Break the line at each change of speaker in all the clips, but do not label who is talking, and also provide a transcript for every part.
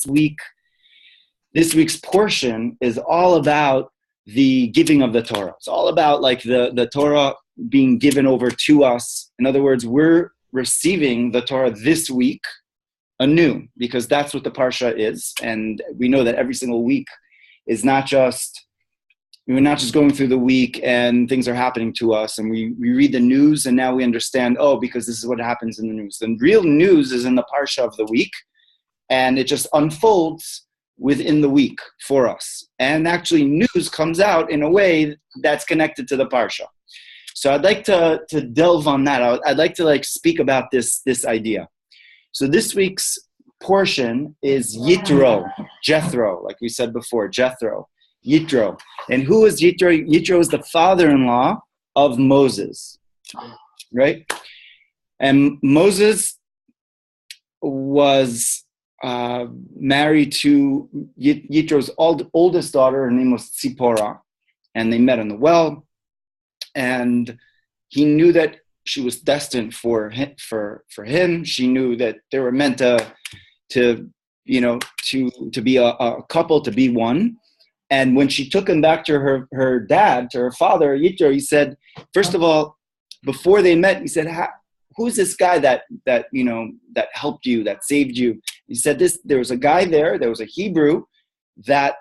week, this week's portion is all about the giving of the Torah. It's all about like the Torah being given over to us. In other words, we're receiving the Torah this week anew, because that's what the Parsha is. And we know that every single week is not just, we're not just going through the week and things are happening to us and we read the news and now we understand, oh, because this is what happens in the news. The real news is in the Parsha of the week, and it just unfolds within the week for us. And actually news comes out in a way that's connected to the Parsha. So I'd like to delve on that. I'd like to like speak about this idea. So this week's portion is Yitro, Jethro, like we said before, Jethro, Yitro. And who is Yitro? Yitro is the father-in-law of Moses, right? And Moses was married to Yitro's oldest daughter. Her name was Tzipporah, and they met in the well. And he knew that she was destined for him. She knew that they were meant to be a couple, to be one. And when she took him back to her dad, to her father, Yitro, he said, first of all, before they met, he said, who's this guy that helped you, that saved you? He said, there was a guy there was a Hebrew that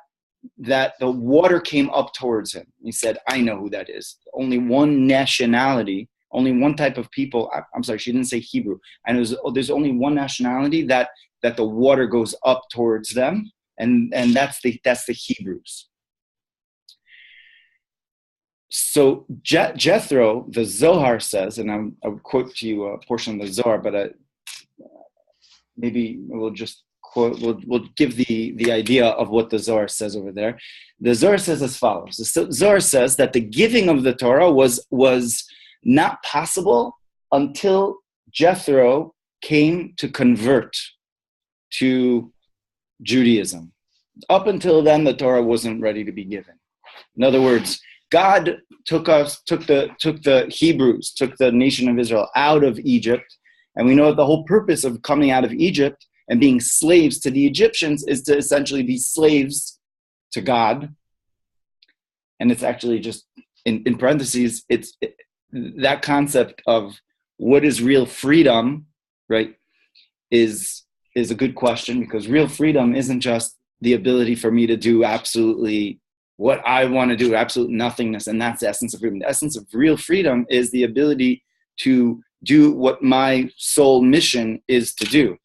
the water came up towards him. He said, I know who that is. Only one nationality, only one type of people. I'm sorry, she didn't say Hebrew. And there's only one nationality that the water goes up towards them, and that's the Hebrews. So Jethro, the Zohar says, and I'll quote to you a portion of the Zohar, but maybe we'll just quote. We'll give the idea of what the Zohar says over there. The Zohar says as follows: the Zohar says that the giving of the Torah was not possible until Jethro came to convert to Judaism. Up until then, the Torah wasn't ready to be given. In other words, God took the Hebrews, took the nation of Israel out of Egypt. And we know that the whole purpose of coming out of Egypt and being slaves to the Egyptians is to essentially be slaves to God. And it's actually just, in parentheses, that concept of what is real freedom, right, is a good question, because real freedom isn't just the ability for me to do absolutely what I want to do, absolute nothingness, and that's the essence of freedom. The essence of real freedom is the ability to do what my soul mission is to do.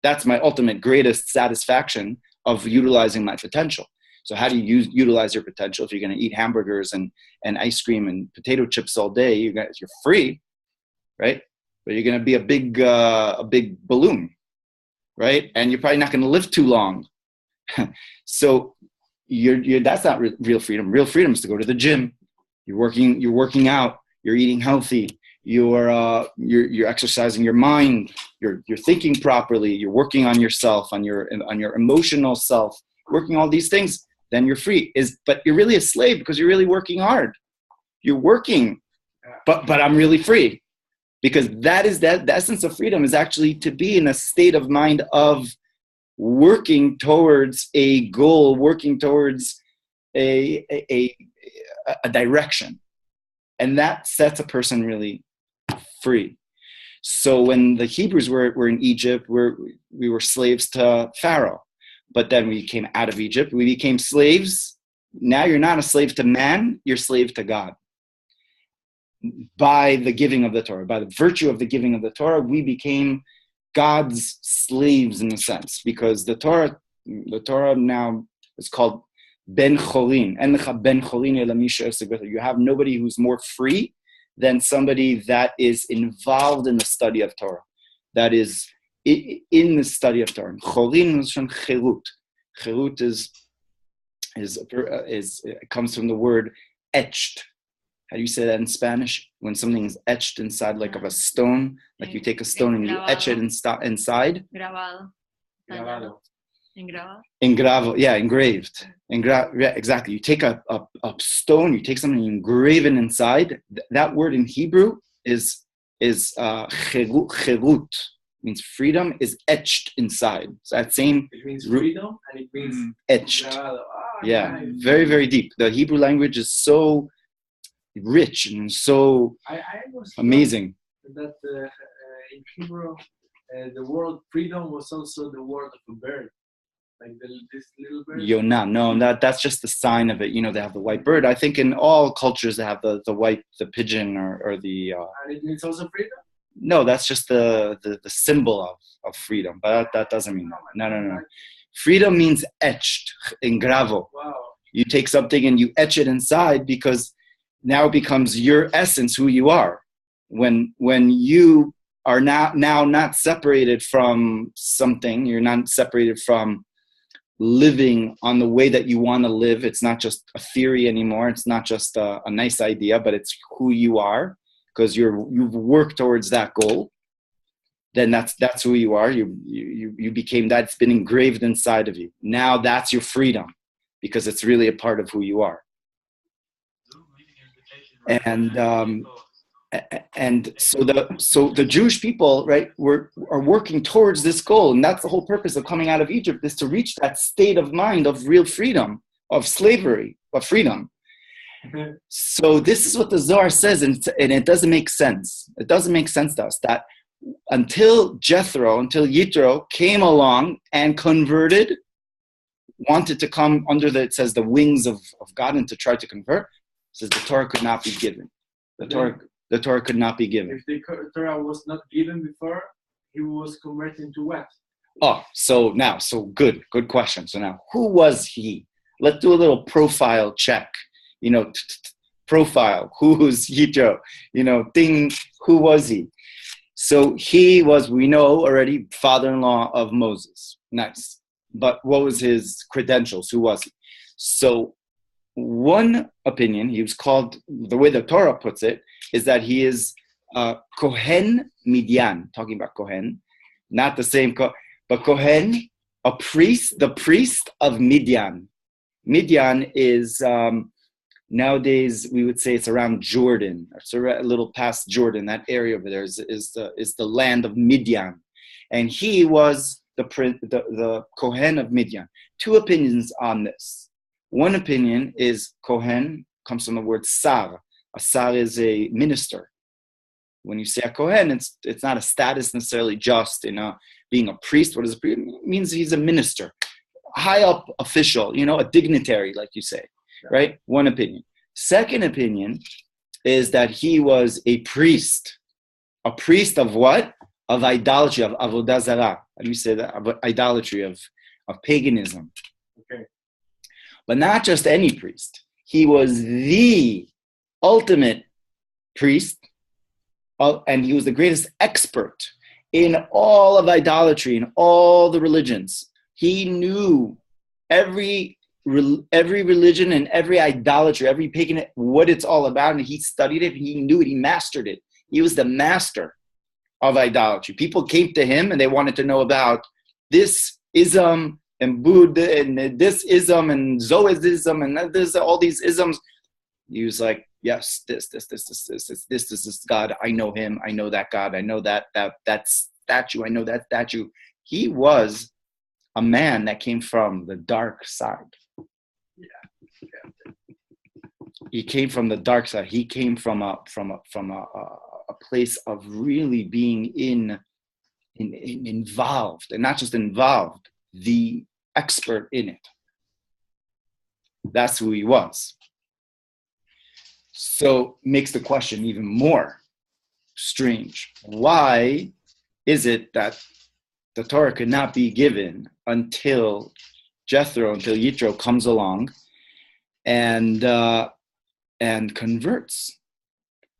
That's my ultimate greatest satisfaction of utilizing my potential. So how do you utilize your potential? If you're going to eat hamburgers and ice cream and potato chips all day, you're free, right? But you're going to be a big balloon, right? And you're probably not going to live too long. So that's not real freedom. Real freedom is to go to the gym. You're working out. You're eating healthy. You're exercising your mind. You're thinking properly. You're working on yourself, on your emotional self, working all these things. Then you're free. But you're really a slave because you're really working hard. You're working, but I'm really free, because the essence of freedom is actually to be in a state of mind of working towards a goal, working towards a direction. And that sets a person really free. So when the Hebrews were in Egypt, we were slaves to Pharaoh. But then we came out of Egypt, we became slaves. Now you're not a slave to man, you're slave to God. By the giving of the Torah, by the virtue of the giving of the Torah, we became God's slaves in a sense, because the Torah now is called Ben Cholin. You have nobody who's more free than somebody that is involved in the study of Torah, that is in the study of Torah. Cholin is from cherut. Cherut comes from the word etched. How do you say that in Spanish? When something is etched inside, like of a stone, like you take a stone and you etch it inside.
Grabado.
Engravo, yeah, engraved. Yeah, exactly. You take a stone, you take something, you engrave it inside. That word in Hebrew is cherut. means freedom is etched inside. So that same
it means freedom and it means
etched. Yeah, very, very deep. The Hebrew language is so rich and so amazing.
That in Hebrew, the word freedom was also the word of a bird. Like this little bird?
Yonah. No, that's just the sign of it. You know, they have the white bird. I think in all cultures they have the white, the pigeon or the...
and it means also freedom?
No, that's just the symbol of freedom. But that doesn't mean that. No. Freedom means etched, engravo.
Wow.
You take something and you etch it inside because now it becomes your essence, who you are. When you are now not separated from something, you're not separated from living on the way that you want to live. It's not just a theory anymore. It's not just a nice idea, but it's who you are because you've worked towards that goal. Then that's who you are. You became that. It's been engraved inside of you. Now that's your freedom because it's really a part of who you are. And so the Jewish people, right, are working towards this goal, and that's the whole purpose of coming out of Egypt, is to reach that state of mind of real freedom, of slavery, of freedom. So this is what the Zohar says, and it doesn't make sense. It doesn't make sense to us that until Yitro came along and converted, wanted to come under the wings of God and to try to convert, it says the Torah could not be given. The Torah could not be given.
If the Torah was not given before, he was converted to what?
Oh, so good question. So now, who was he? Let's do a little profile check. You know, profile. Who's Yitro? You know, who was he? So he was, we know already, father-in-law of Moses. Nice. But what was his credentials? Who was he? So one opinion, he was called, the way the Torah puts it, is that he is Kohen Midian, talking about Kohen, not the same, but Kohen, a priest, the priest of Midian. Midian is, nowadays, we would say it's around Jordan. It's a little past Jordan. That area over there is the land of Midian. And he was the Kohen of Midian. Two opinions on this. One opinion is Kohen comes from the word Sar. A Sar is a minister. When you say a Kohen, it's not a status necessarily just in being a priest. What is a priest? It means he's a minister, high up official, a dignitary, like you say, right? One opinion. Second opinion is that he was a priest. A priest of what? Of idolatry, of avodah zarah. How do you say that? Of idolatry, of paganism.
Okay.
But not just any priest. He was the ultimate priest, and he was the greatest expert in all of idolatry, in all the religions. He knew every religion and every idolatry, every pagan, what it's all about, and he studied it, he knew it, he mastered it. He was the master of idolatry. People came to him and they wanted to know about this ism and Buddha and this ism and Zoism and this, all these isms. He was like, yes, this God. I know him. I know that God. I know that statue. I know that statue. He was a man that came from the dark side. He came from the dark side. He came from a place of really being involved, and not just involved, the expert in it. That's who he was. So makes the question even more strange. Why is it that the Torah could not be given until Yitro comes along and converts?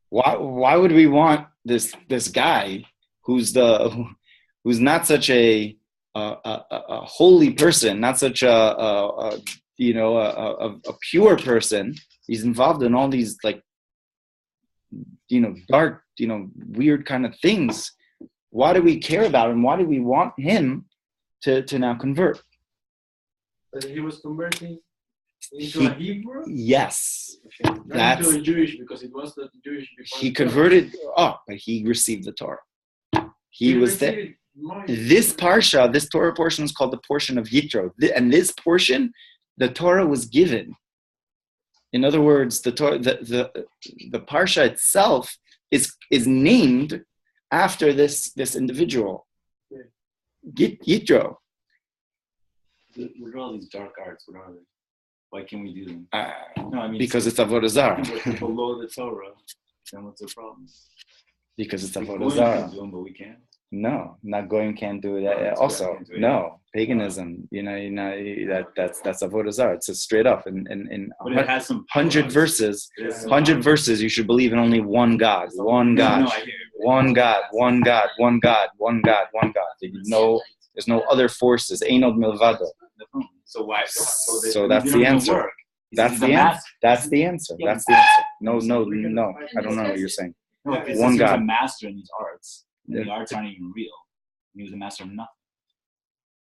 Why would we want this guy who's not such a holy person, not such a pure person? He's involved in all these dark, weird kind of things. Why do we care about him? Why do we want him to now convert?
But he was converting into a Hebrew?
Yes.
Okay. Not into a Jewish, because it was not Jewish before.
He converted, but he received the Torah. He was there. This parsha, this Torah portion is called the portion of Yitro. And this portion, the Torah was given. In other words, the parsha itself is named after this individual, Yitro.
What are all these dark arts? What are they? Why can't we do them?
No, I mean because it's avodah zarah.
Below the Torah, then what's the problem?
Because it's avodah zarah.
But we can't.
No, not goyim can't do it. Also, no paganism. That's avodah zarah. It's just straight up. In
but it has some
100 verses. 100 verses. You should believe in only one God. One God.
No, I hear it.
One God. One God. One God. One God. One God. There's no other forces. Einod milvado.
So why?
So that's the answer. That's the answer. That's the answer. That's the answer. No. I don't know what you're saying.
No,
one God.
He was a master in these arts. And the arts aren't even real. He was a master of nothing.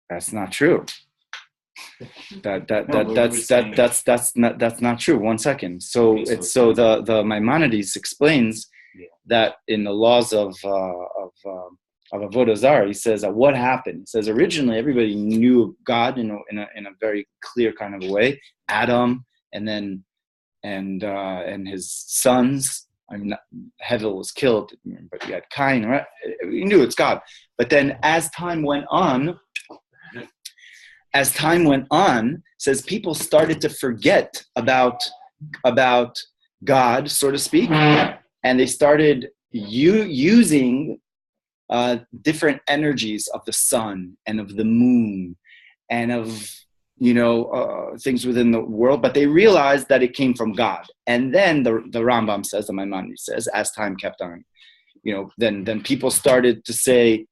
That's not true. That's not true. 1 second. So
Okay,
it's so the Maimonides explains that in the laws of avodah zarah, he says that what happened. He says originally everybody knew God in a very clear kind of a way. Adam and his sons. I mean, Hevel was killed, but you had Cain, right? You knew it's God. But then as time went on, says people started to forget about God, so to speak, and they started using different energies of the sun and of the moon and of things within the world, but they realized that it came from God. And then the Rambam says, the Maimonides says, as time kept on, then people started to say,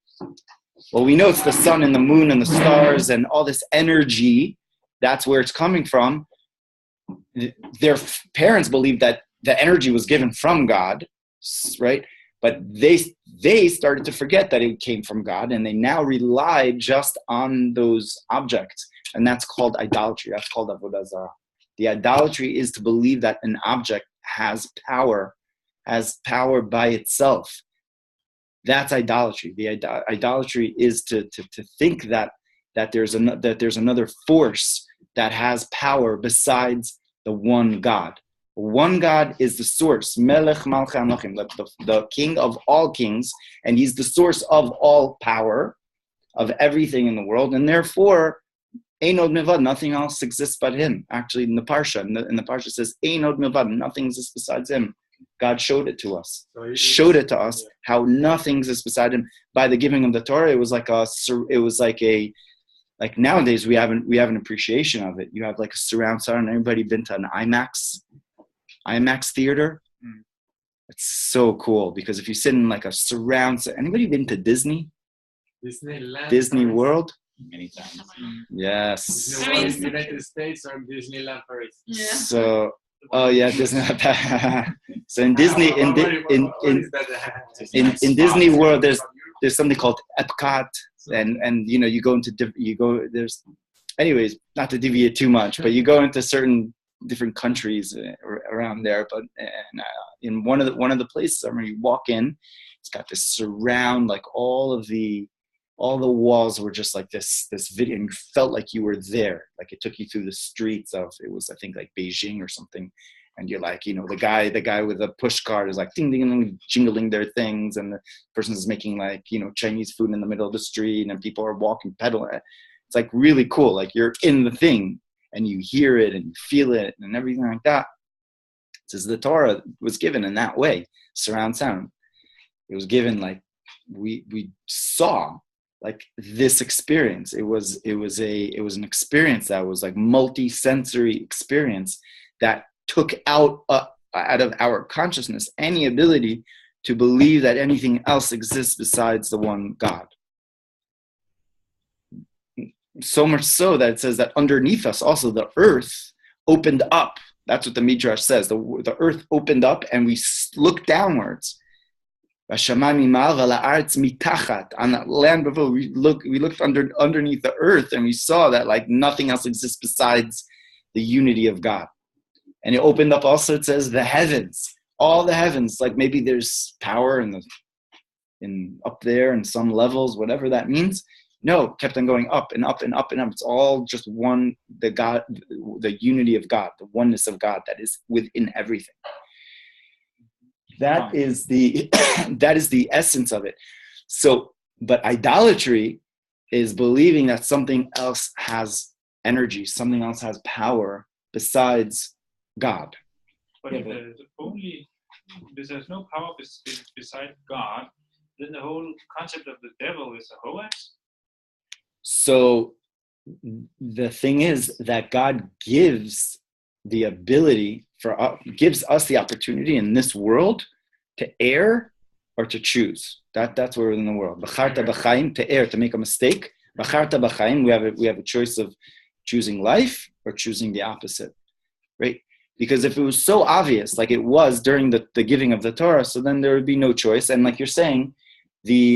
well, we know it's the sun and the moon and the stars and all this energy. That's where it's coming from. Their parents believed that the energy was given from God, right? But they started to forget that it came from God, and they now rely just on those objects. And that's called idolatry. That's called avodah zarah. The idolatry is to believe that an object has power by itself. That's idolatry. The idolatry is to think that there's another force that has power besides the one God. One God is the source, Melech Malchei Amlachim, the King of all kings, and he's the source of all power, of everything in the world, and therefore, Einod Milvad, nothing else exists but him. Actually, in the Parsha, in the Parsha says, Einod Milvad, nothing exists besides him. God showed it to us. How nothing exists beside him. By the giving of the Torah, it was like nowadays we have an appreciation of it. You have like a surround sound. Anybody been to an IMAX theater? It's so cool because if you sit in like a surround sound, anybody been to Disney World?
Many times.
Yes.
United States or Disneyland Paris.
Yeah.
So, Disneyland. So in Disney World, there's something called Epcot, and you go there's, anyways, not to deviate too much, but you go into certain different countries around there. But in one of the places, I remember you walk in, it's got this surround, like all the walls were just like this video, and you felt like you were there. Like it took you through the streets of, it was, I think, like Beijing or something. And you're like, the guy with a push cart is like ding, ding, ding, jingling their things. And the person is making like, Chinese food in the middle of the street, and people are walking, pedaling. It's like really cool. Like you're in the thing and you hear it and you feel it and everything like that. It says the Torah was given in that way, surround sound. It was given like we saw like this experience. It was an experience that was like multi-sensory experience that took out of our consciousness any ability to believe that anything else exists besides the one God. So much so that it says that underneath us also the earth opened up. That's what the Midrash says. The earth opened up and we looked downwards. On that land before, we looked underneath the earth, and we saw that like nothing else exists besides the unity of God. And it opened up also, it says, the heavens, all the heavens, like maybe there's power in the in up there in some levels, whatever that means. No, kept on going up and up and up and up. It's all just one, the God, the unity of God, the oneness of God that is within everything. That is the that is the essence of it. So, but idolatry is believing that something else has energy, something else has power besides God.
But if there's no power beside God, then the whole concept of the devil is a hoax.
So the thing is that God gives the ability gives us the opportunity in this world to err or to choose. That's where we're in the world. B'charta b'chaim, to err, to make a mistake. B'charta b'chaim, we have a choice of choosing life or choosing the opposite, right? Because if it was so obvious, like it was during the giving of the Torah, so then there would be no choice. And like you're saying, the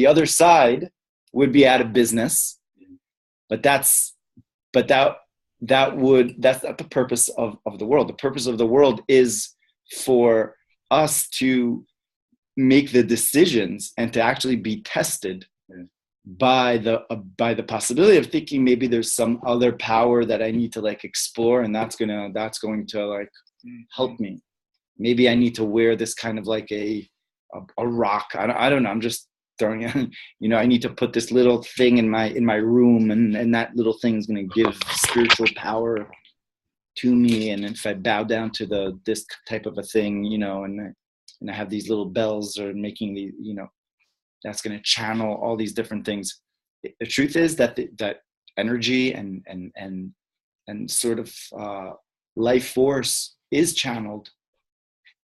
other side would be out of business. But that's not the purpose of the world. The purpose of the world is for us to make the decisions and to actually be tested by the possibility of thinking maybe there's some other power that I need to like explore, and that's going to like help me. Maybe I need to wear this kind of like a rock. I don't know. I'm just throwing it. I need to put this little thing in my room, and that little thing is going to give spiritual power to me. And if I bow down to this type of a thing, and I have these little bells or making the, that's going to channel all these different things. The truth is that that energy and sort of life force is channeled,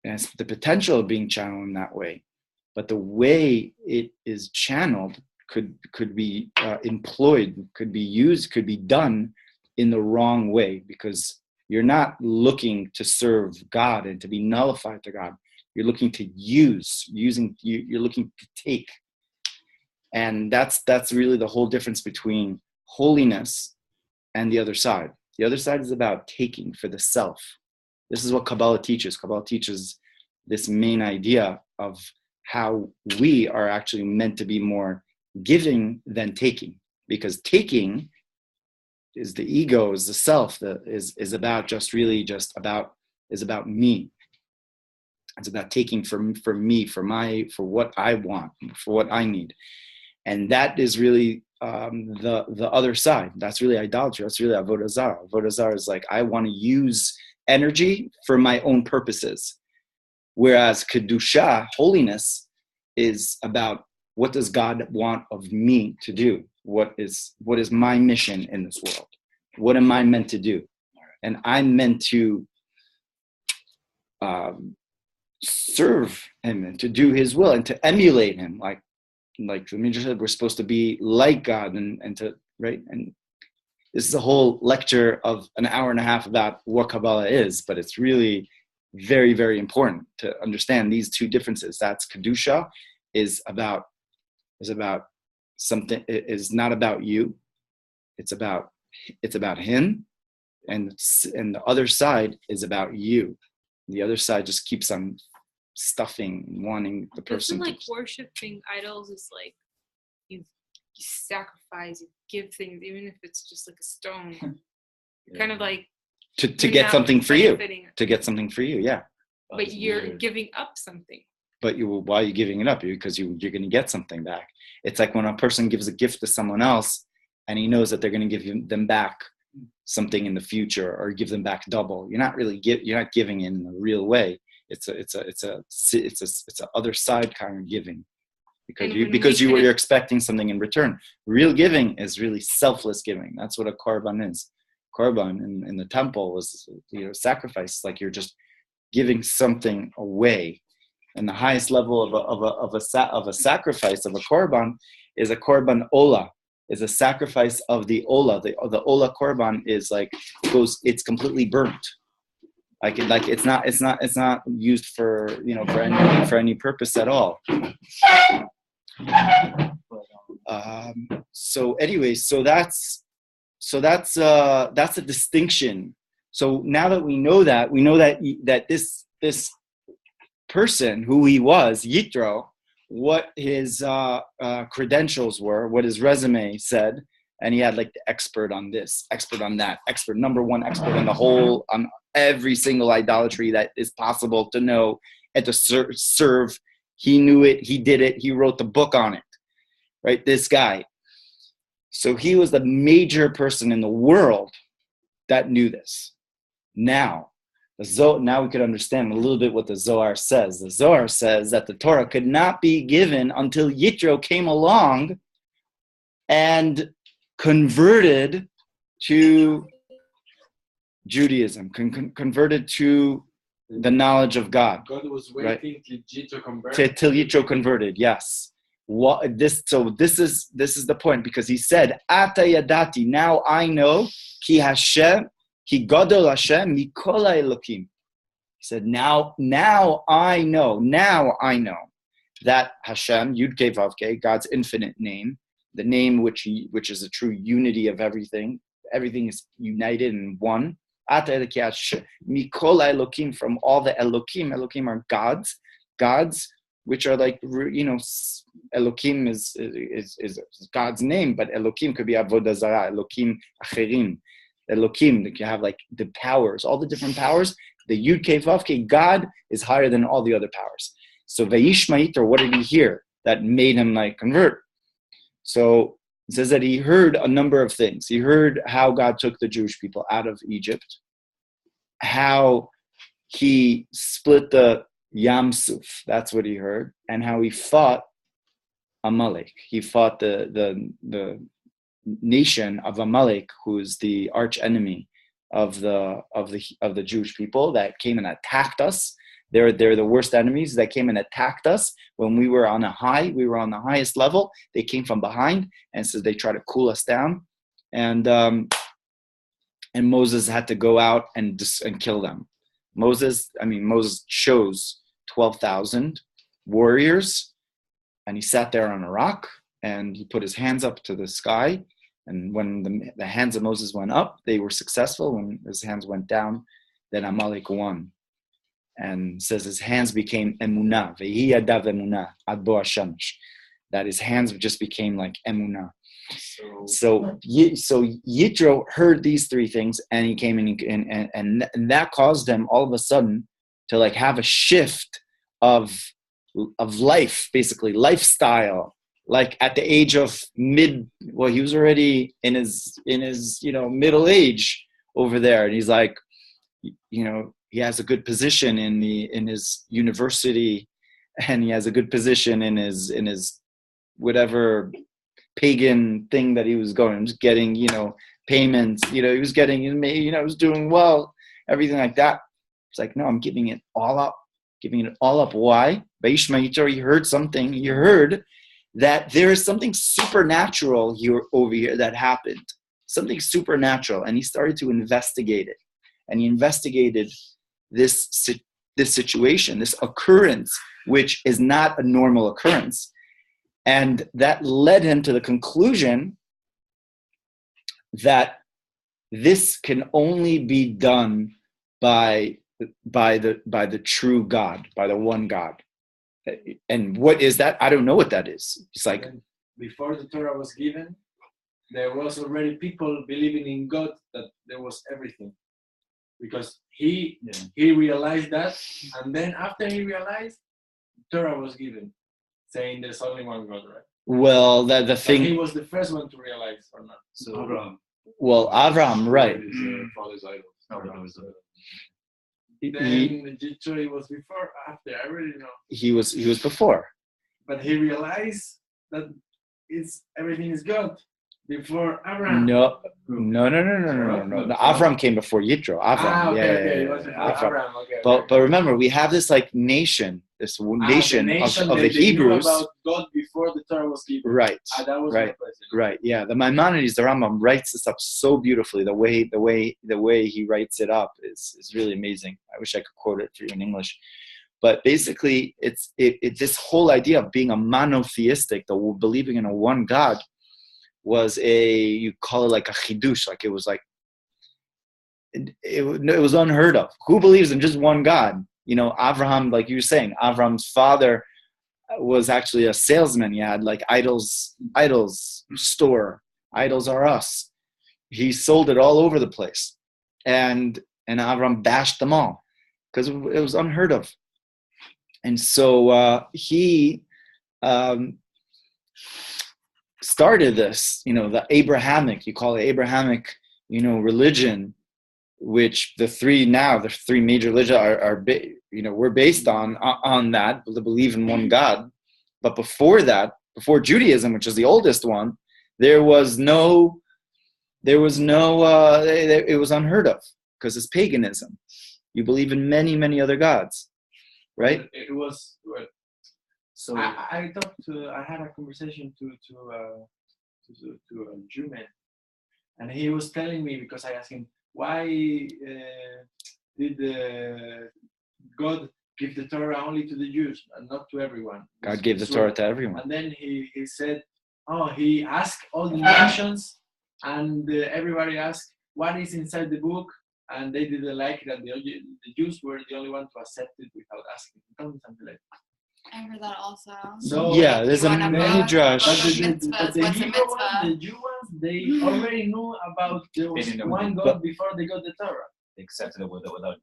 and it's the potential of being channeled in that way. But the way it is channeled could be employed, could be used, could be done in the wrong way, because you're not looking to serve God and to be nullified to God. You're looking to you're looking to take. And that's really the whole difference between holiness and the other side. The other side is about taking for the self. This is what Kabbalah teaches. Kabbalah teaches this main idea of how we are actually meant to be more giving than taking. Because taking is the ego, is the self, is about is about me. It's about taking for me, for what I want, for what I need. And that is really the other side. That's really idolatry. That's really avodah zarah. Avodah zarah is like, I want to use energy for my own purposes. Whereas kedusha, holiness, is about what does God want of me to do? What is my mission in this world? What am I meant to do? And I'm meant to serve him and to do his will and to emulate him. Like Demetra said, we're supposed to be like God and to, right? And this is a whole lecture of an hour and a half about what Kabbalah is, but it's really very, very important to understand these two differences. That's Kedusha is about something, is not about you. It's about him. And the other side is about you. The other side just keeps on stuffing, wanting the person.
Isn't like worshiping idols is like you sacrifice, you give things, even if it's just like a stone. Kind of like
to get something for you. To get something for you, yeah.
But you're giving up something.
But why are you giving it up? Because you're going to get something back. It's like when a person gives a gift to someone else, and he knows that they're going to give them back something in the future, or give them back double. You're not giving in a real way. It's a other side kind of giving, because you're expecting something in return. Real giving is really selfless giving. That's what a korban is. Korban in the temple was sacrifice. Like you're just giving something away. And the highest level of a sacrifice of a korban is a korban ola. Is a sacrifice of the ola. The ola korban is like it's completely burnt. It's not used for for any purpose at all. So anyway, so that's a distinction. So now that we know that this person, who he was, Yitro, what his credentials were, what his resume said, and he had like the expert on this, expert on that, expert number one expert on the whole, on every single idolatry that is possible to know and to serve. He knew it, he did it, he wrote the book on it, right? This guy. So he was the major person in the world that knew this. Now we could understand a little bit what the Zohar says. The Zohar says that the Torah could not be given until Yitro came along and converted to Judaism, converted to the knowledge of God.
God was
right?
waiting till Yitro converted.
Till Yitro converted, yes. This is the point, because he said, Ata yadati, now I know, ki Hashem, ki gadol Hashem, mikol Elokim. He said, now I know that Hashem, Yud Kei Vav Kei, God's infinite name, the name which is a true unity of everything. Everything is united in one. Ata mikol Elokim, from all the Elokim. Elokim are gods, which are like, Elokim is God's name, but Elokim could be Avodah Zarah, Elokim Acherim, Elokim, that you have like the powers, all the different powers. The Yud Kei Vav Kei, God is higher than all the other powers. So Vayishma Yitro, what did he hear that made him like convert? So it says that he heard a number of things. He heard how God took the Jewish people out of Egypt, how he split the Yam Suf, that's what he heard, and how he fought Amalek. He fought the nation of Amalek, who is the arch enemy of the Jewish people that came and attacked us. They're the worst enemies that came and attacked us when we were on a high. We were on the highest level. They came from behind, and so they tried to cool us down, and Moses had to go out and kill them. Moses chose 12,000 warriors, and he sat there on a rock, and he put his hands up to the sky. And when the hands of Moses went up, they were successful. When his hands went down, then Amalek won. And says his hands became emunah, vehi yadav emunah ad bo hashamash, that his hands just became like emunah. So Yitro heard these three things, and he came in, and that caused him all of a sudden to like have a shift of life, basically lifestyle. Like at the age of he was already in his middle age over there, and he's like, he has a good position in his university, and he has a good position in his whatever pagan thing that he was going, just getting, payments, he was getting, he was doing well, everything like that. It's like, no, I'm giving it all up. Why? Vayishma Yitro, he heard something. He heard that there is something supernatural over here that happened. Something supernatural. And he started to investigate it. And he investigated this situation, this occurrence, which is not a normal occurrence. And that led him to the conclusion that this can only be done by the true God, by the one God. And what is that? I don't know what that is. It's like,
before the Torah was given, there was already people believing in God, that there was everything. Because he realized that, and then after he realized, Torah was given, saying there's only one God, right?
Well, the thing,
he was the first one to realize, or not?
So
Abraham.
Well, Abraham, right?
His father's idol.
Then Yitro was before, after. I really know.
He was before.
But he realized that everything is God before Abraham.
No. Avram came before Yitro. Avram,
okay.
Avram.
Abraham, okay.
But remember, we have this like nation, of the Hebrews.
Knew about God before the Torah was given.
Right.
That was
right.
my question.
Right. Yeah. The Maimonides, the Rambam, writes this up so beautifully. The way he writes it up is really amazing. I wish I could quote it for you in English. But basically, it's this whole idea of being a monotheistic, believing in a one God, was you call it like a chidush, like it was like it was unheard of. Who believes in just one God? Avraham, like you were saying, Avraham's father was actually a salesman. He had like idols store. Idols are us. He sold it all over the place. And Avram bashed them all because it was unheard of. And so he started this, the Abrahamic, you call it Abrahamic, religion, which the three major religions we're based on that, to believe in one God. But before that, before Judaism, which is the oldest one, it was unheard of because it's paganism. You believe in many, many other gods, right?
It was. So I had a conversation to a Jew man, and he was telling me, because I asked him, why did God give the Torah only to the Jews and not to everyone?
God gave the Torah to everyone.
And then he said, he asked all the nations, and everybody asked what is inside the book, and they didn't like it, and the Jews were the only one to accept it without asking. Something like that.
I heard that also.
So
yeah, there's a midrash.
But the Jew ones, they already knew about there was one God before they got the Torah.
They accepted it without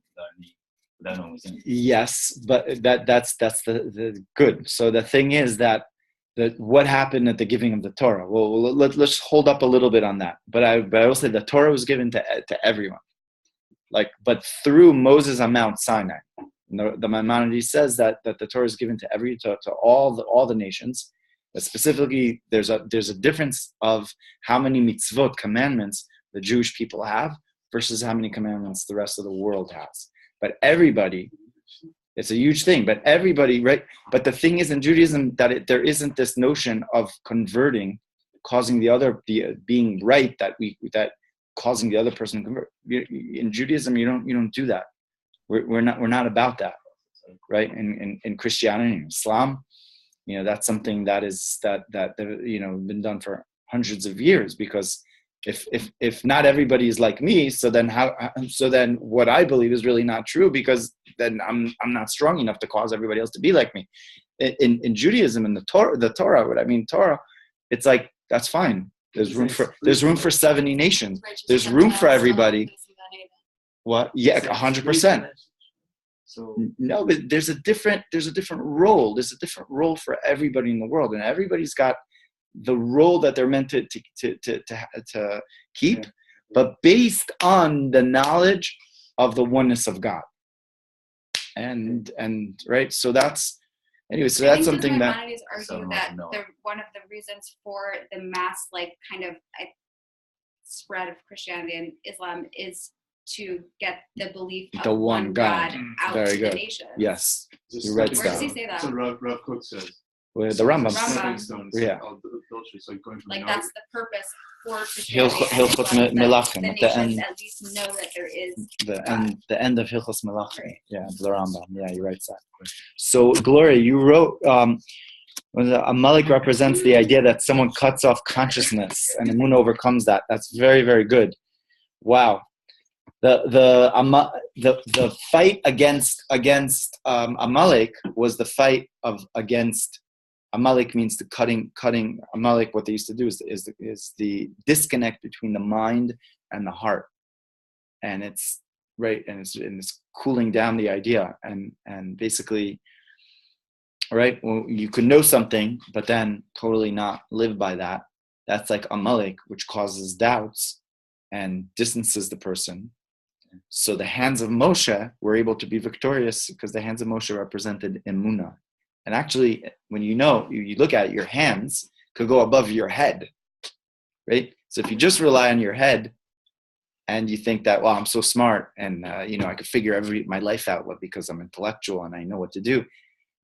knowing.
Yes, but that's the good. So the thing is that what happened at the giving of the Torah. Well, let's hold up a little bit on that. But I will say the Torah was given to everyone, but through Moses on Mount Sinai. The Maimonides says that the Torah is given to all the nations. But specifically, there's a difference of how many mitzvot, commandments, the Jewish people have versus how many commandments the rest of the world has. But everybody, it's a huge thing. But everybody, right? But the thing is in Judaism that there isn't this notion of converting, causing the other being right, that causing the other person to convert. In Judaism, you don't do that. We're not about that, right? In Christianity and Islam, that's something that been done for hundreds of years. Because if not everybody is like me, so then what I believe is really not true, because then I'm not strong enough to cause everybody else to be like me. In Judaism and the Torah, it's like that's fine. There's room for 70 nations. There's room for everybody. What? Yeah, 100%.
So
no, but there's a different role. There's a different role for everybody in the world, and everybody's got the role that they're meant to keep, but based on the knowledge of the oneness of God. And right, so that's something that
Maimonides argue that one of the reasons for the mass spread of Christianity and Islam is to get the belief of
the one God
out
Very
to
good.
the nations.
Yes, you read
Where
stuff.
does he say that?
So Rav Kook says.
With the Rambam.
Stepping stones.
Yeah.
So going from
That's the purpose for Christianity.
Hilchot
and
Melachim,
the
at the
nations
end.
at least know that there is
The end of Hilchos Melachim. Yeah, the Rambam. Yeah, he writes that. So Gloria, you wrote. Amalek represents the idea that someone cuts off consciousness, and Emunah overcomes that. That's very, very good. Wow. The fight against Amalek was the fight against Amalek means the cutting Amalek. What they used to do is the disconnect between the mind and the heart, and it's right, and it's cooling down the idea, and basically, right. Well, you could know something, but then totally not live by that. That's like Amalek, which causes doubts and distances the person. So the hands of Moshe were able to be victorious because the hands of Moshe represented Emunah. And actually, when you look at it, your hands could go above your head, right? So if you just rely on your head and you think that, well, I'm so smart and, I could figure my life out because I'm intellectual and I know what to do.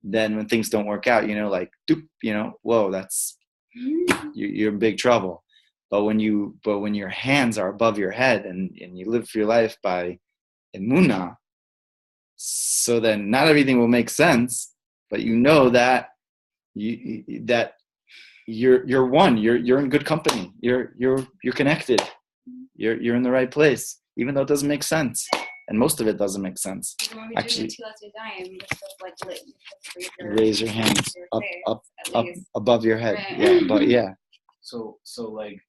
Then when things don't work out, whoa, that's, you're in big trouble. But when your hands are above your head and you live your life by Emunah, so then not everything will make sense, but that you're one, you're in good company, you're connected, you're in the right place, even though it doesn't make sense. and most of it doesn't make sense.
When we
Actually,
do the Tilas Yadayim, you're supposed to like
raise your hands
your
up,
face,
up,
at
up
least.
above your head.
Right.
Yeah, but yeah.
So like,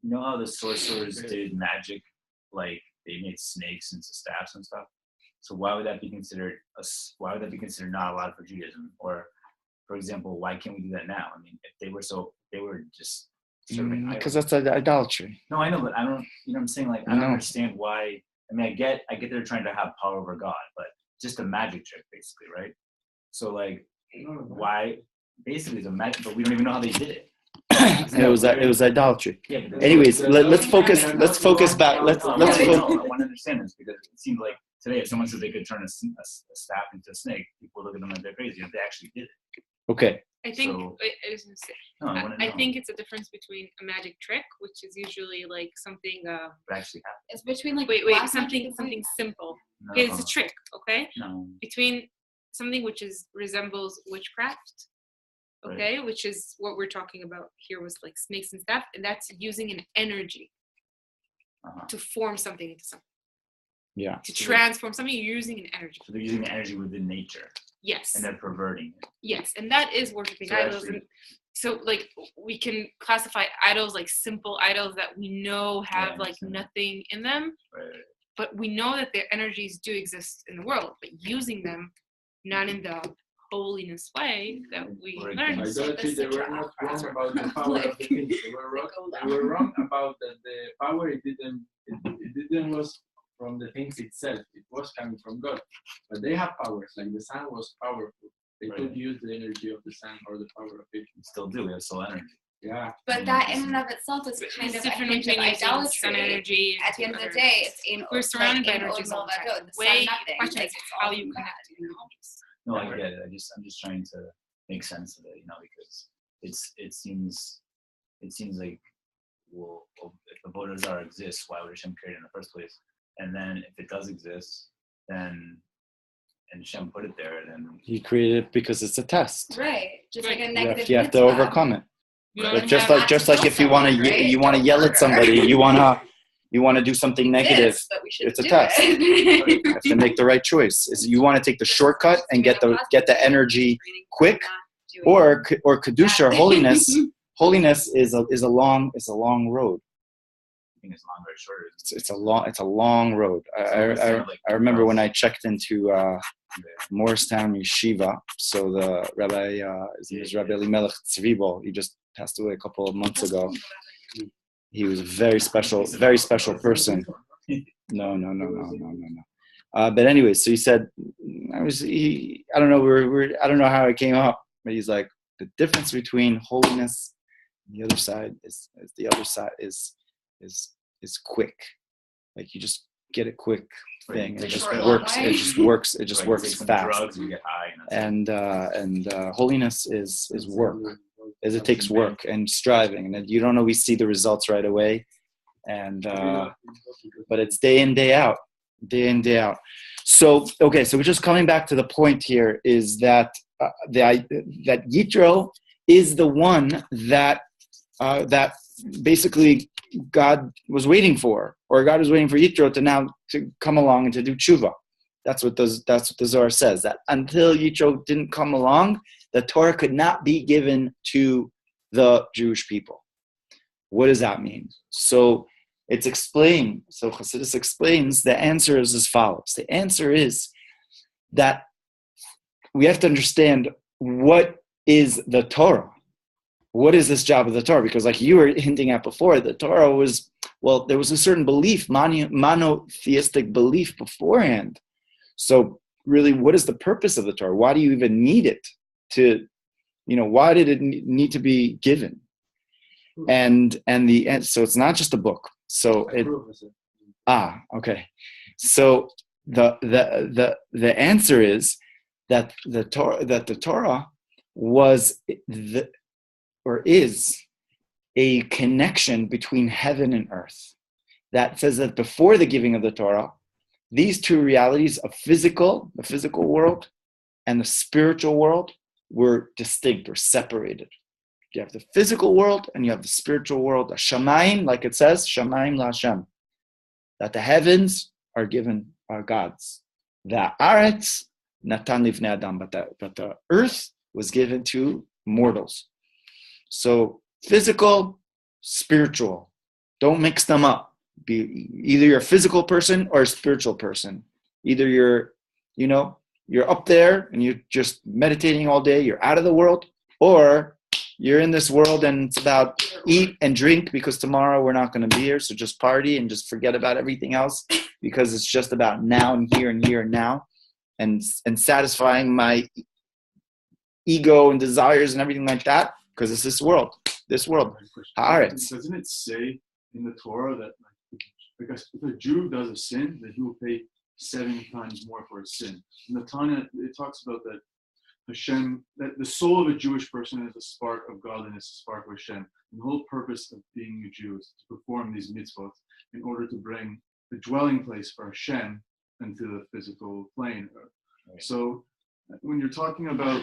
you know how the sorcerers did magic, like they made snakes into staffs and stuff. So why would that be considered not allowed for Judaism? Or, for example, why can't we do that now? I mean, if they were just serving
Because
idols.
that's idolatry.
No, I know, but I don't. You know what I'm saying? Like, I don't
No.
understand why. I mean, I get they're trying to have power over God, but just a magic trick, basically, right? So like, why? Basically, it's a magic, but we don't even know how they did it.
It was idolatry.
Yeah, but
Anyways, let's focus back. Let's
I
focus.
want to understand this because it seems like today, if someone says they could turn a staff into a snake, people look at them like they're crazy. If they actually did it,
Okay.
I think
So-
I was gonna say,
no, I want to
I
know.
think it's a difference between a magic trick, which is usually like something.
What actually happened.
It's between like
Wait,
black magic
something
and white
something
magic.
simple.
No,
Okay, it's a trick. Okay,
No.
between something which resembles witchcraft.
Right.
Okay, which is what we're talking about here was like snakes and stuff, and that's using an energy to form something into something.
Yeah.
To transform something, you're using an energy.
So they're using the energy within nature,
Yes.
and they're perverting it.
Yes, and that is worshiping
So
idols.
actually-
And so, like, we can classify idols like simple idols that we know have
I
like
understand.
nothing in them,
Right.
but we know that their energies do exist in the world. But using them, not in the holiness way that we
Or
learn.
against-
Idolatry, they were not wrong about the power of the things. They were wrong about that the power it didn't was from the things itself. It was coming from God. But they have powers, like the sun was powerful. They
Right.
could use the energy of the sun or the power of it.
We still do. We have soul energy.
Yeah.
But that in and of itself is
It's
kind of a
different
hint of
between using sun
idolatry.
energy.
At the end of the
other-
day, it's in
we're surrounded by
like, in
energies all the
Od
time.
Milvado, the
Way
sun, nothing.
the question
Like,
is
it's
how
all
you
from
connect
God.
to your energies.
No, I get it. I'm just trying to make sense of it, because it seems like, well, if the Avodah Zarah exists, why would Hashem create it in the first place? And then if it does exist, then and Hashem put it there, then
He created it because it's a test.
Right. Just like a
Right.
negative
You have to
mitzvah.
overcome it.
You
Right.
don't
Like, just
have-
like if you want to
Right?
yell at somebody, you want to do something negative.
Exists, but we shouldn't
It's a
do
test.
it.
You have to make the right choice. Is you want to take the shortcut and get the energy quick, or kedusha, or holiness. Holiness is a long road.
I think it's longer or shorter.
It's a long road. I remember when I checked into Morristown Yeshiva. So the rabbi, his name is Rabbi Elimelech Tzvibol. He just passed away a couple of months ago. He was a very special person. No. But anyway, so he said, I don't know, I don't know how it came up, but he's like, the difference between holiness and the other side is quick. Like, you just get a quick thing. It just works. It just works fast.
Drugs, you get high.
And holiness is work. As it takes work and striving, and you don't always see the results right away. And but it's day in, day out. So okay, so we're just coming back to the point here is that that Yitro is the one that basically God was waiting for, or God was waiting for Yitro to come along and to do tshuva. That's what the Zohar says, that until Yitro didn't come along, the Torah could not be given to the Jewish people. What does that mean? So it's explained. So Chassidus explains the answer is as follows. The answer is that we have to understand what is the Torah. What is this job of the Torah? Because like you were hinting at before, the Torah was, well, there was a certain belief, monotheistic belief beforehand. So really, what is the purpose of the Torah? Why do you even need it? Why did it need to be given? And so it's not just a book. So okay. So the answer is that the Torah was is a connection between heaven and earth. That says that before the giving of the Torah, these two realities of the physical world and the spiritual world were distinct or separated. You have the physical world and you have the spiritual world. Shamayim, like it says, Shamayim LaHashem. That the heavens are given are God's. The Aretz Natan Livnei Adam, but the earth was given to mortals. So physical, spiritual, don't mix them up. Either you're a physical person or a spiritual person. Either you're up there and you're just meditating all day, you're out of the world, or you're in this world and it's about eat and drink because tomorrow we're not going to be here. So just party and just forget about everything else because it's just about now and here and here and now and satisfying my ego and desires and everything like that because it's this world. Haaretz.
Doesn't it say in the Torah that because if a Jew does a sin, that he will pay 7 times more for his sin? In the Tanya, it talks about that Hashem, that the soul of a Jewish person is a spark of godliness, a spark of Hashem. And the whole purpose of being a Jew is to perform these mitzvot in order to bring the dwelling place for Hashem into the physical plane. Right. So when you're talking about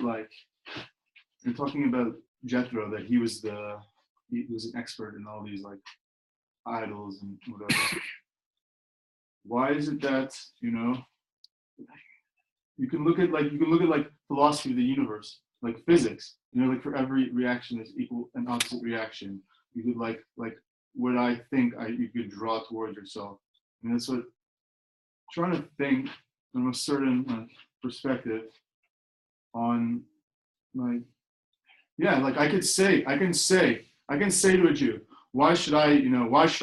Jethro, that he was an expert in all these idols and whatever. Why is it that you can look at philosophy of the universe, like physics, for every reaction is equal and opposite reaction. You could what I think you could draw towards yourself. And that's what trying to think from a certain perspective on I can say to a Jew, why should I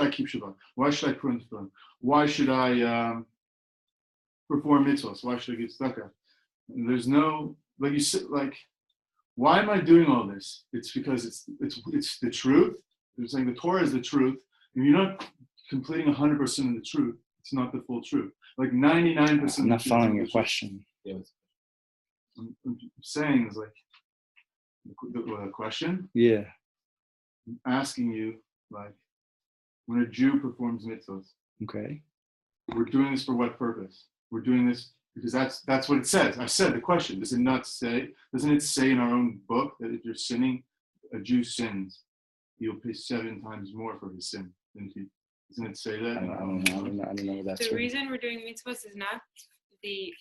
keep Shabbat? Why should I put Tefillin? Why should I perform mitzvahs? Why should I give tzedakah? And there's no why am I doing all this? It's because it's the truth. They're saying the Torah is the truth. If you're not completing 100% of the truth, it's not the full truth. 99%.
I'm not following your question.
I'm saying is the question.
Yeah.
I'm asking you, when a Jew performs mitzvahs,
okay,
we're doing this for what purpose? We're doing this because that's what it says. I said the question. Doesn't it say in our own book that if you're sinning, a Jew sins, he'll pay 7 times more for his sin? Doesn't it say that?
I don't know what that's.
The reason we're doing mitzvahs is not the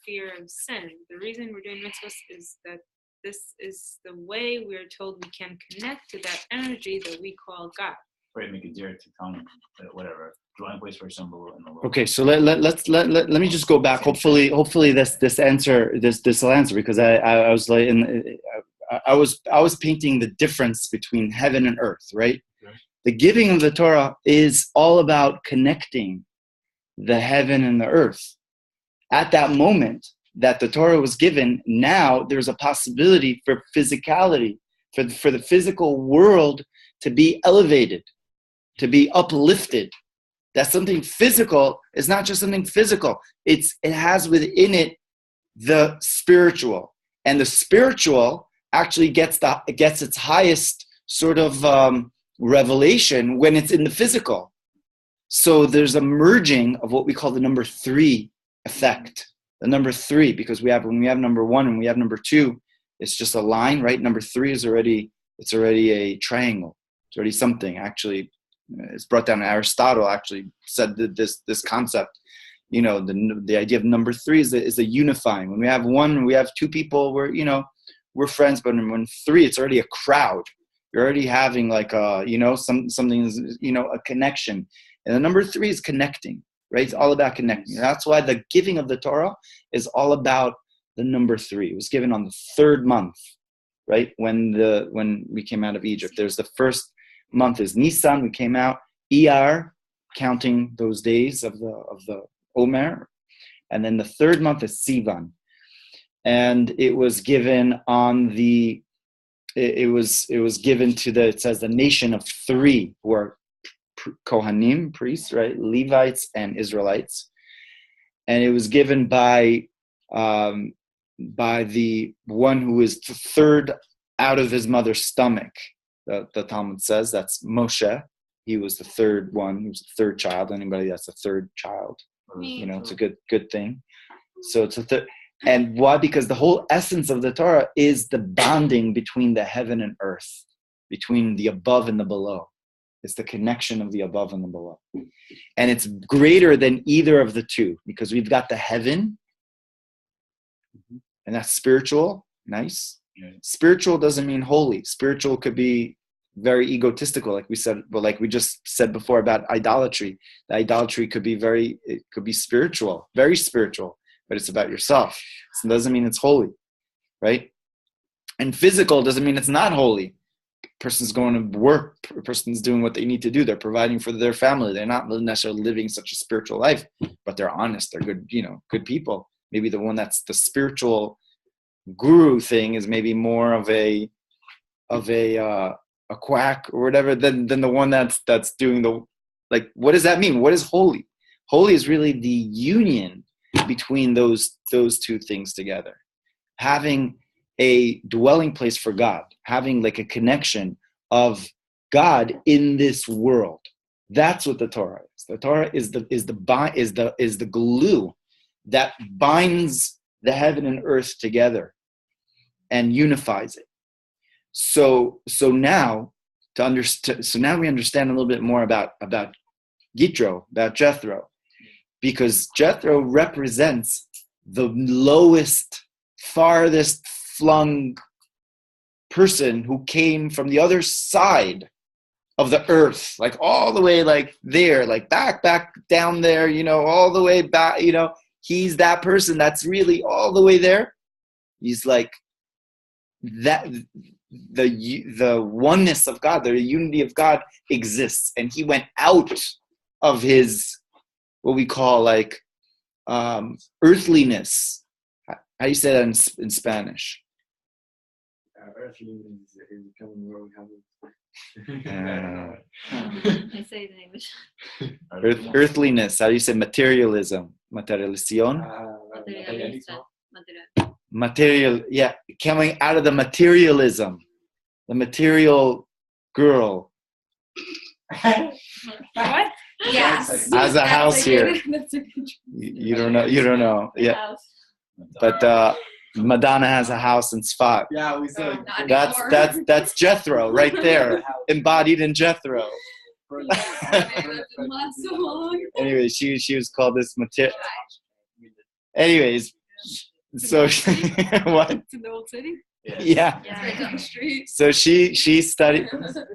fear of sin. The reason we're doing mitzvahs is that this is the way we're told we can connect to that energy that we call God.
Right, make a direct tectonic, whatever, drawing place for a symbol in the world.
Okay, so let me just go back. Hopefully this will answer because I was painting the difference between heaven and earth, right?
Okay.
The giving of the Torah is all about connecting the heaven and the earth. At that moment that the Torah was given, now there's a possibility for physicality, for the physical world to be elevated, to be uplifted. That's something physical. It's not just something physical. It has within it the spiritual, and the spiritual actually gets its highest sort of revelation when it's in the physical. So there's a merging of what we call the number 3 effect. The number 3, because when we have number 1 and we have number 2, it's just a line, right? Number 3 is already a triangle. It's already something. Actually, it's brought down. Aristotle actually said that this concept, the idea of number 3 is a unifying. When we have 1, we have 2 people, we're friends, but when 3, it's already a crowd. You're already having something, a connection. And the number 3 is connecting, right? It's all about connecting. That's why the giving of the Torah is all about the number 3. It was given on the 3rd month, right? When we came out of Egypt. There's the first month is Nisan. We came out Iyar, counting those days of the Omer, and then the 3rd month is Sivan, and it was given on the. It was given to it says the nation of 3 who are Kohanim, priests, right? Levites and Israelites. And it was given by the one who is the 3rd out of his mother's stomach. The Talmud says that's Moshe. He was the 3rd one. He was the 3rd child. Anybody that's the 3rd child, it's a good thing. So it's a third. And why? Because the whole essence of the Torah is the bonding between the heaven and earth, between the above and the below. It's the connection of the above and the below. And it's greater than either of the two, because we've got the heaven, and that's spiritual. Nice.
Yeah.
Spiritual doesn't mean holy. Spiritual could be very egotistical, like we said, but like we just said before about idolatry. The idolatry could be it could be spiritual, very spiritual, but it's about yourself. So it doesn't mean it's holy, right? And physical doesn't mean it's not holy. Person's going to work, person's doing what they need to do, they're providing for their family, they're not necessarily living such a spiritual life, but they're honest, they're good, good people. Maybe the one that's the spiritual guru thing is maybe more of a quack or whatever than the one that's doing the, like, what does that mean? What is holy? Holy is really the union between those two things together, having a dwelling place for God, having like a connection of God in this world. That's what the Torah is. The Torah is the glue that binds the heaven and earth together and unifies it. So now we understand a little bit more about Yitro, about Jethro, because Jethro represents the lowest, farthest flung person who came from the other side of the earth, like all the way like there, like back down there, all the way back, he's that person that's really all the way there. He's like that, the oneness of God, the unity of God exists, and he went out of his, what we call like earthliness. How do you say that in Spanish?
Earthliness is becoming where we have it.
I say it in English.
Earthliness. How do you say materialism? Materialización. Material. Yeah, coming out of the materialism, the material girl.
What? Yes.
Has a house here. You don't know. Yeah, but Madonna has a house in Tzfat.
Yeah, we saw it.
That's Jethro right there, embodied in Jethro. Anyway, she was called this material. Anyways, so what?
It's in the old city.
Yeah.
It's right down the street.
So she studied,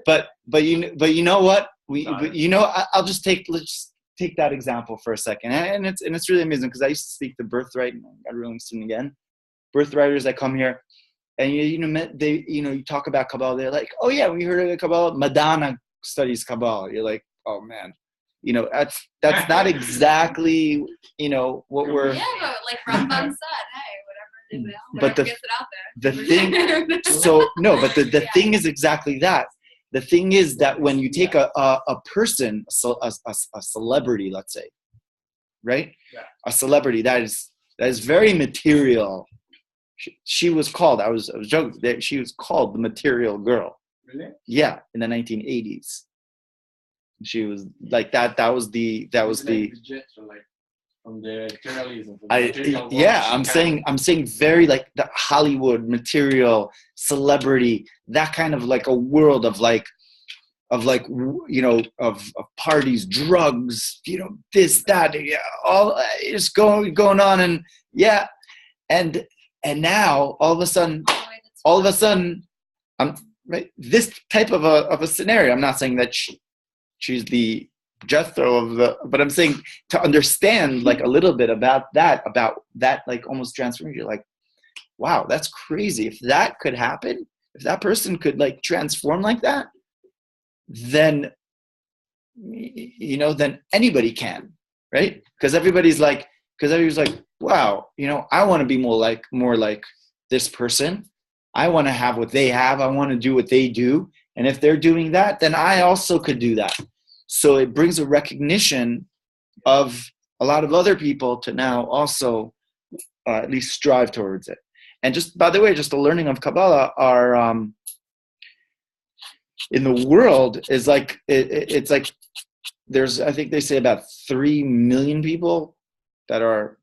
but you know what? Let's take that example for a second, and it's really amazing, because I used to speak the birthright, and I got really interested again. Birthwriters that come here, and you talk about Kabbalah, they're like, oh yeah, we heard of Kabbalah. Madonna studies Kabbalah. You're like, oh man, that's not exactly what we're.
Yeah, but like Rambam said, hey, whatever.
But
gets it out there.
the thing, so no, but the thing is exactly that. The thing is that when you take a person, a celebrity, let's say, right?
Yeah.
A celebrity that is very material. She was called, I was joking, that she was called the material girl.
Really?
Yeah, in the 1980s. She was like that. That was the.
Like from the materialism.
I'm saying very like the Hollywood material celebrity, that kind of like a world of parties, drugs, this, that, yeah, all is going on, and yeah, and now all of a sudden, right, this type of a scenario. I'm not saying that she's the Jethro but I'm saying to understand like a little bit about that like almost transformation. You're like, wow, that's crazy. If that could happen, if that person could like transform like that, then then anybody can, right? Because everybody's like, wow, I want to be more like this person. I want to have what they have. I want to do what they do. And if they're doing that, then I also could do that. So it brings a recognition of a lot of other people to now also at least strive towards it. And just, by the way, just the learning of Kabbalah are in the world is like, it's like there's, I think they say about 3 million people that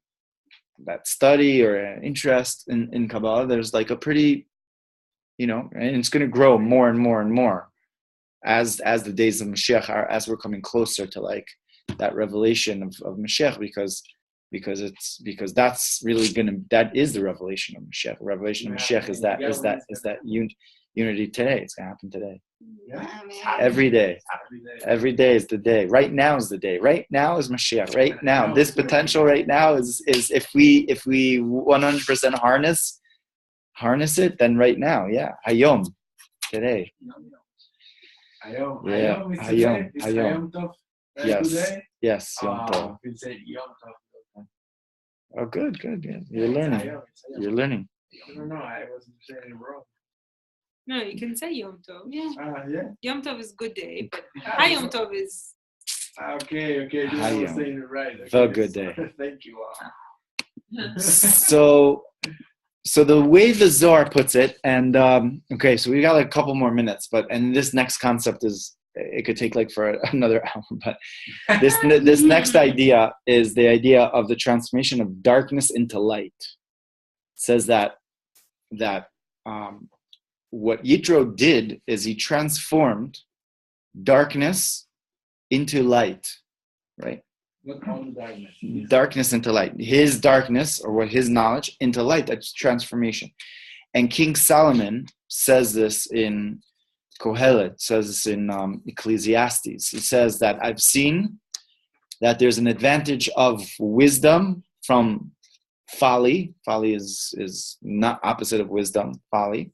study or interest in Kabbalah. There's like a pretty, and it's going to grow more and more and more. as the days of Mashiach are, as we're coming closer to like that revelation of Mashiach, because that's really that is the revelation of Mashiach. The revelation of Mashiach is that unity today. It's gonna happen today.
Yeah.
Every day is the day. Right now is the day. Right now is Mashiach. Right now, this potential right now is if we 100% harness it, then right now, Hayom, today.
Hayom.
Hayom.
Tov.
Yes.
Today?
Yes. Yom Tov.
We say Yom Tov.
Oh, good. Yeah. You're learning. You're learning.
No, I wasn't saying it wrong.
No, you can say Yom Tov.
Yeah.
Yeah.
Yom Tov is good day, but Hayom Tov is
Okay. You were saying it right. Okay.
The good day.
Thank you.
So the way the Zohar puts it, and okay, so we got like a couple more minutes, and this next concept it could take like for another hour, but this next idea is the idea of the transformation of darkness into light. It says that what Yitro did is he transformed darkness into light, right?
Not all darkness.
Darkness into light. His darkness, or what his knowledge, into light. That's transformation. And King Solomon says this in Kohelet, says this in Ecclesiastes. He says that I've seen that there's an advantage of wisdom from folly. Folly is not opposite of wisdom, folly.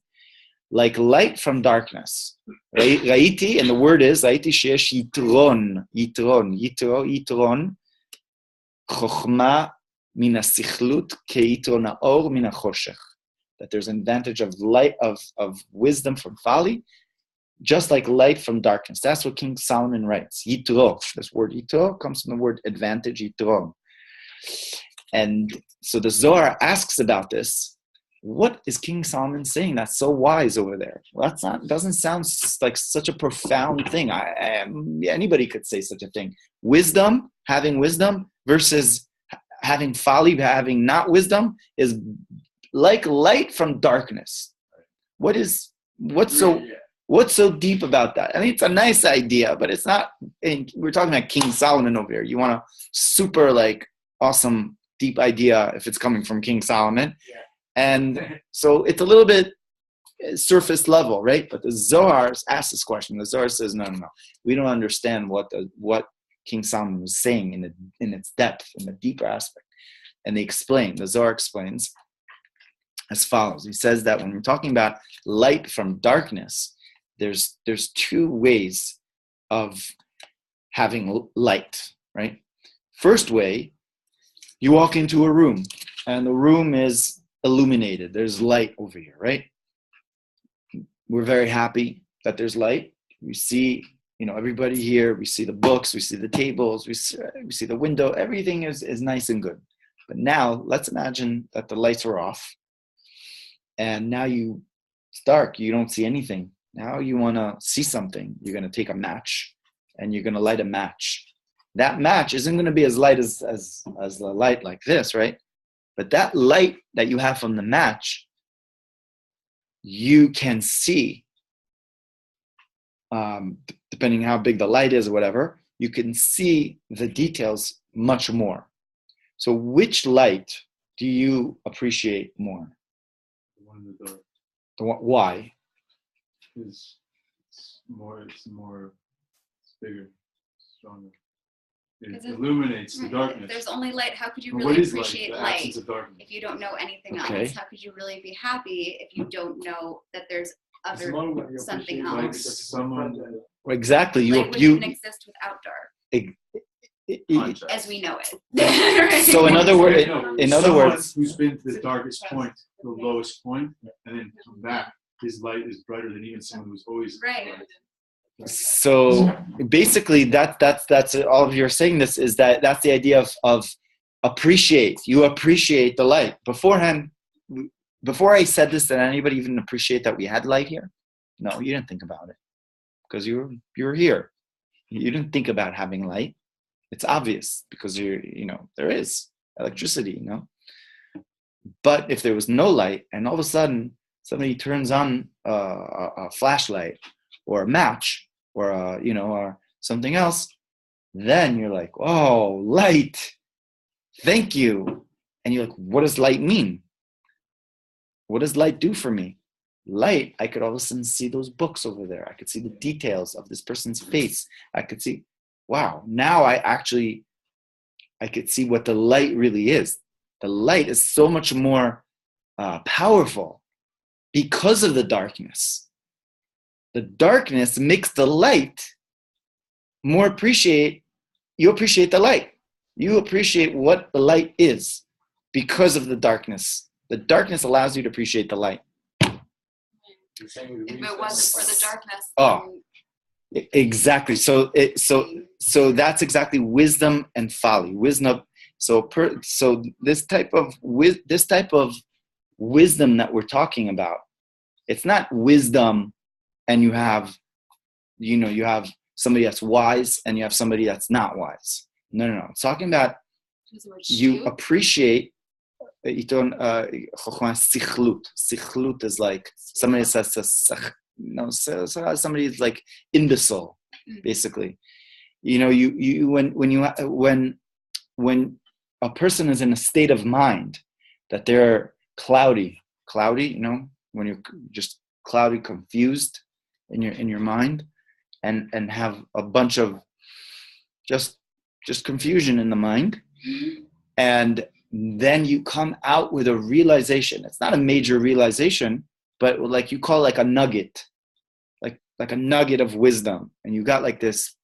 Like light from darkness. Raiti, and the word is Raiti sheyesh yitron, chochma min hasichlut keitron haor min hachoshech. That there's an advantage of light of wisdom from folly, just like light from darkness. That's what King Solomon writes. Yitro. This word yitro comes from the word advantage, yitron. And so the Zohar asks about this. What is King Solomon saying that's so wise over there? Well, doesn't sound like such a profound thing. Anybody could say such a thing. Having wisdom versus having folly, having not wisdom, is like light from darkness. What's so deep about that? I mean, it's a nice idea, but it's not. We're talking about King Solomon over here. You want a super like awesome deep idea if it's coming from King Solomon. Yeah. And so it's a little bit surface level, right? But the Zohar asks this question. The Zohar says, no. We don't understand what King Solomon was saying in its depth, in the deeper aspect. And the Zohar explains as follows. He says that when we're talking about light from darkness, there's two ways of having light, right? First way, you walk into a room, and the room is illuminated. There's light over here, right? We're very happy that there's light. We see, everybody here. We see the books. We see the tables. We see the window. Everything is nice and good. But now, let's imagine that the lights are off, and now it's dark. You don't see anything. Now you want to see something. You're going to take a match, and you're going to light a match. That match isn't going to be as light as the light like this, right? But that light that you have from the match, you can see, depending how big the light is or whatever, you can see the details much more. So which light do you appreciate more?
The one in the dark.
Why?
It's bigger, stronger. It illuminates the darkness.
There's only light. How could you
But
really appreciate light
if
you don't know anything
Okay.
else? How could you really be happy if you don't know that there's something
Like
else?
someone,
exactly.
Light wouldn't exist without dark, as we know it.
So in other words,
who's been to the darkest point, the lowest point, and then come back, his light is brighter than even someone who's always
Right.
So basically, that's all of you're saying. This is that's the idea of appreciate. You appreciate the light. Beforehand, before I said this, did anybody even appreciate that we had light here? No, you didn't think about it because you were here. You didn't think about having light. It's obvious because there is electricity. But if there was no light, and all of a sudden somebody turns on a flashlight or a match, or or something else, then you're like, oh, light, thank you. And you're like, what does light mean? What does light do for me? Light, I could all of a sudden see those books over there. I could see the details of this person's face. I could see, wow, now I could see what the light really is. The light is so much more powerful because of the darkness. The darkness makes the light more you appreciate the light. You appreciate what the light is because of the darkness. The darkness allows you to appreciate the light.
If it wasn't for the darkness.
Oh, exactly. So that's exactly wisdom and folly. Wisdom. So this type of wisdom that we're talking about, it's not wisdom, and you have somebody that's wise and you have somebody that's not wise. No. It's talking about you appreciate. Sichlut is like somebody says somebody is like imbecile, basically. When a person is in a state of mind that they're cloudy, when you're just cloudy, confused in your mind, and have a bunch of just confusion in the mind, and then you come out with a realization. It's not a major realization, but like you call like a nugget, like a nugget of wisdom. And you got like this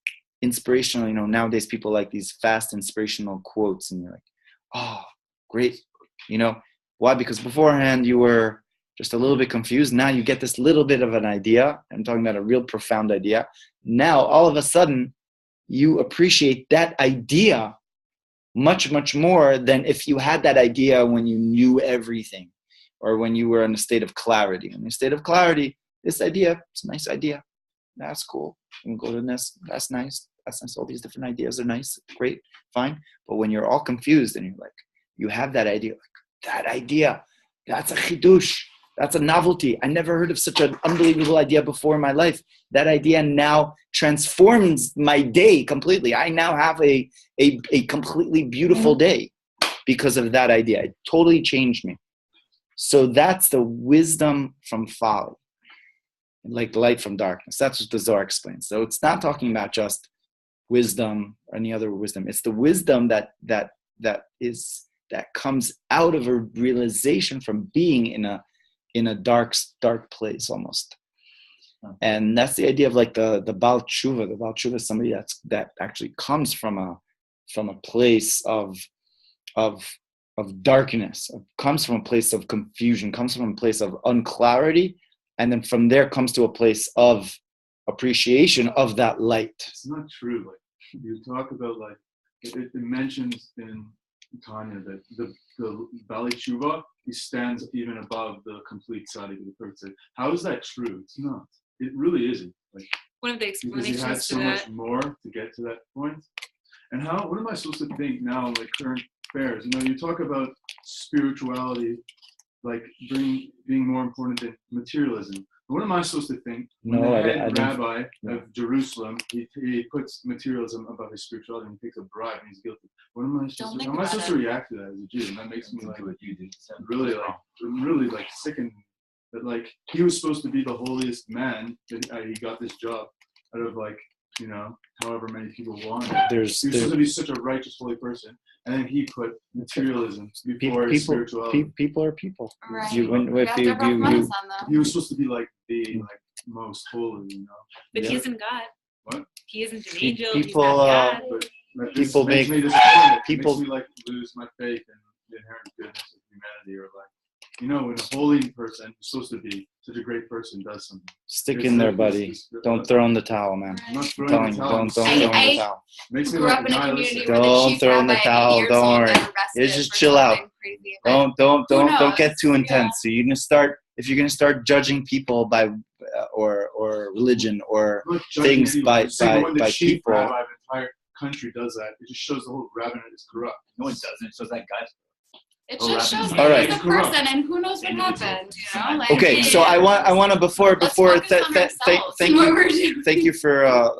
inspirational, nowadays people like these fast inspirational quotes, and you're like, oh, great. Why? Because beforehand you were just a little bit confused. Now you get this little bit of an idea. I'm talking about a real profound idea. Now, all of a sudden, you appreciate that idea much, much more than if you had that idea when you knew everything, or when you were in a state of clarity. In a state of clarity, this idea, it's a nice idea. That's cool. You can go to this. That's nice. That's nice. All these different ideas are nice. Great. Fine. But when you're all confused and you're like, you have that idea, that idea, that's a chidush. That's a novelty. I never heard of such an unbelievable idea before in my life. That idea now transforms my day completely. I now have a completely beautiful day because of that idea. It totally changed me. So that's the wisdom from folly, like the light from darkness. That's what the Zohar explains. So it's not talking about just wisdom or any other wisdom. It's the wisdom that comes out of a realization from being in a dark place almost. And that's the idea of like the Baal Tshuva. The Baal Tshuva is somebody that actually comes from a place of darkness, comes from a place of confusion, comes from a place of unclarity, and then from there comes to a place of appreciation of that light.
It's not true. Like you talk about, like it mentions in Tanya that the Bali Tshuva, he stands even above the complete tzaddik of the person. How is that true? It's not. It really isn't. Like,
one of the
because
explanations
he had so much more to get to that point. And what am I supposed to think now, like current affairs? You talk about spirituality, like being more important than materialism. What am I supposed to think? When the head rabbi of Jerusalem, he puts materialism above his spirituality, and he takes a bribe, and he's guilty. What am I supposed to? How am I supposed to react to that as a Jew? And that makes me like really like sickened that like he was supposed to be the holiest man, that he got this job out of like however many people wanted. He was supposed to be such a righteous, holy person, and then he put materialism before his spirituality.
People are people.
Right.
He
was supposed to be like the most holy,
But he isn't God.
What?
He isn't an angel.
People,
he's not God.
But
people
makes
make
me disappointed.
people
It makes me like lose my faith in the inherent goodness of humanity, or like when a holy person who's supposed to be such a great person does something.
Stick in there, buddy. Don't throw in the towel, man.
I'm not throwing
Don't
the towel.
throw in the towel.
Makes me
grew
like
up in a community
nihilistic.
where the
Don't
chief
throw in the
rabbi
towel.
years
Don't
old
worry.
got arrested
It's just
for
chill out.
something crazy. But
Don't get
knows?
too intense.
Yeah.
So if you're gonna start judging people by or religion or
I'm not judging
things
anyone.
by
I'm saying when the chief
people.
rabbi of the entire country does that, it just shows the whole rabbinate is corrupt.
No, it doesn't. It shows that guy's.
It
Oh,
just shows
right.
that
All right.
he's a person, and who knows what happened, you know? Like,
Okay, so I want to before
Let's focus on ourselves and what we're doing.
thank you for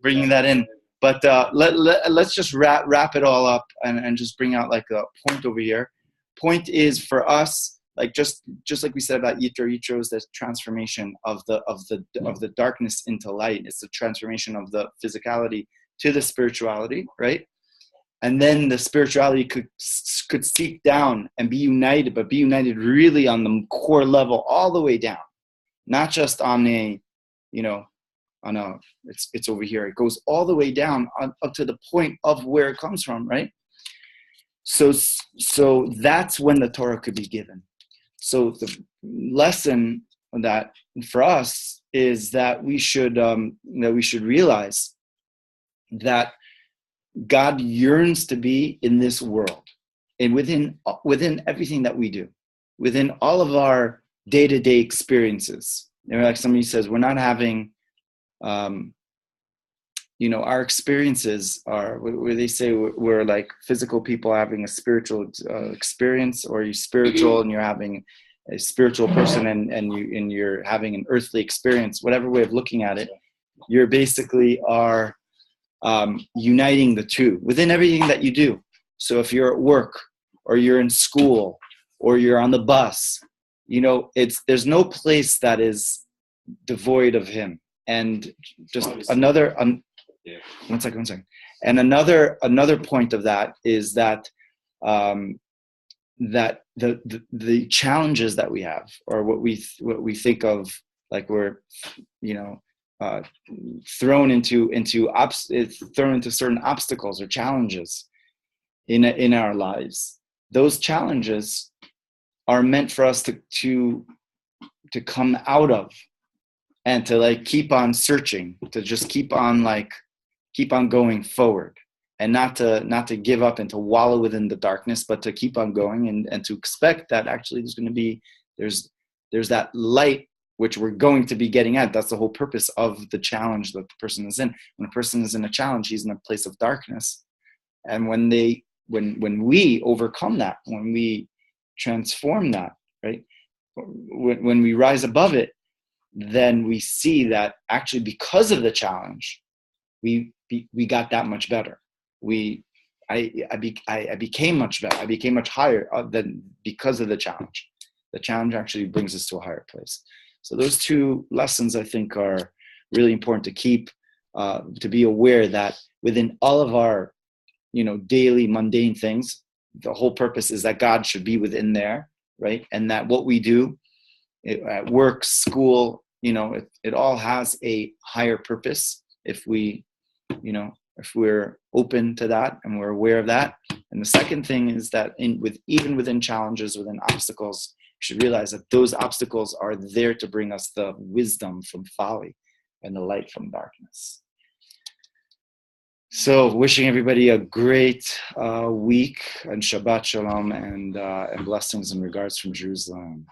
bringing that in. But let's just wrap it all up and just bring out like a point over here. Point is for us, like just like we said about Yitro is the transformation of the darkness into light. It's the transformation of the physicality to the spirituality, right? And then the spirituality could seek down and be united, but be united really on the core level, all the way down, not just on a, it's over here. It goes all the way down up to the point of where it comes from, right? So that's when the Torah could be given. So the lesson that for us is that we should realize that God yearns to be in this world, and within everything that we do, within all of our day-to-day experiences. Like somebody says, we're not having, our experiences are where they say we're like physical people having a spiritual experience, or you're spiritual and you're having a spiritual person, and you're having an earthly experience. Whatever way of looking at it, you're basically are uniting the two within everything that you do. So if you're at work, or you're in school, or you're on the bus, there's no place that is devoid of Him. And just another one second. And another point of that is that that the challenges that we have, or what we think of, like we're thrown into certain obstacles or challenges in our lives. Those challenges are meant for us to come out of, and to like keep on searching, to just keep on going forward, and not to give up and to wallow within the darkness, but to keep on going, and to expect that actually there's that light which we're going to be getting at. That's the whole purpose of the challenge that the person is in. When a person is in a challenge, he's in a place of darkness. And when we overcome that, when we transform that, right? When we rise above it, then we see that actually because of the challenge, we got that much better. I became much better. I became much higher than because of the challenge. The challenge actually brings us to a higher place. So those two lessons, I think, are really important to keep, to be aware that within all of our, daily mundane things, the whole purpose is that God should be within there, right? And that what we do at work, school, it all has a higher purpose if we're open to that and we're aware of that. And the second thing is that even within challenges, within obstacles, we should realize that those obstacles are there to bring us the wisdom from folly and the light from darkness. So wishing everybody a great week, and Shabbat Shalom, and blessings and regards from Jerusalem.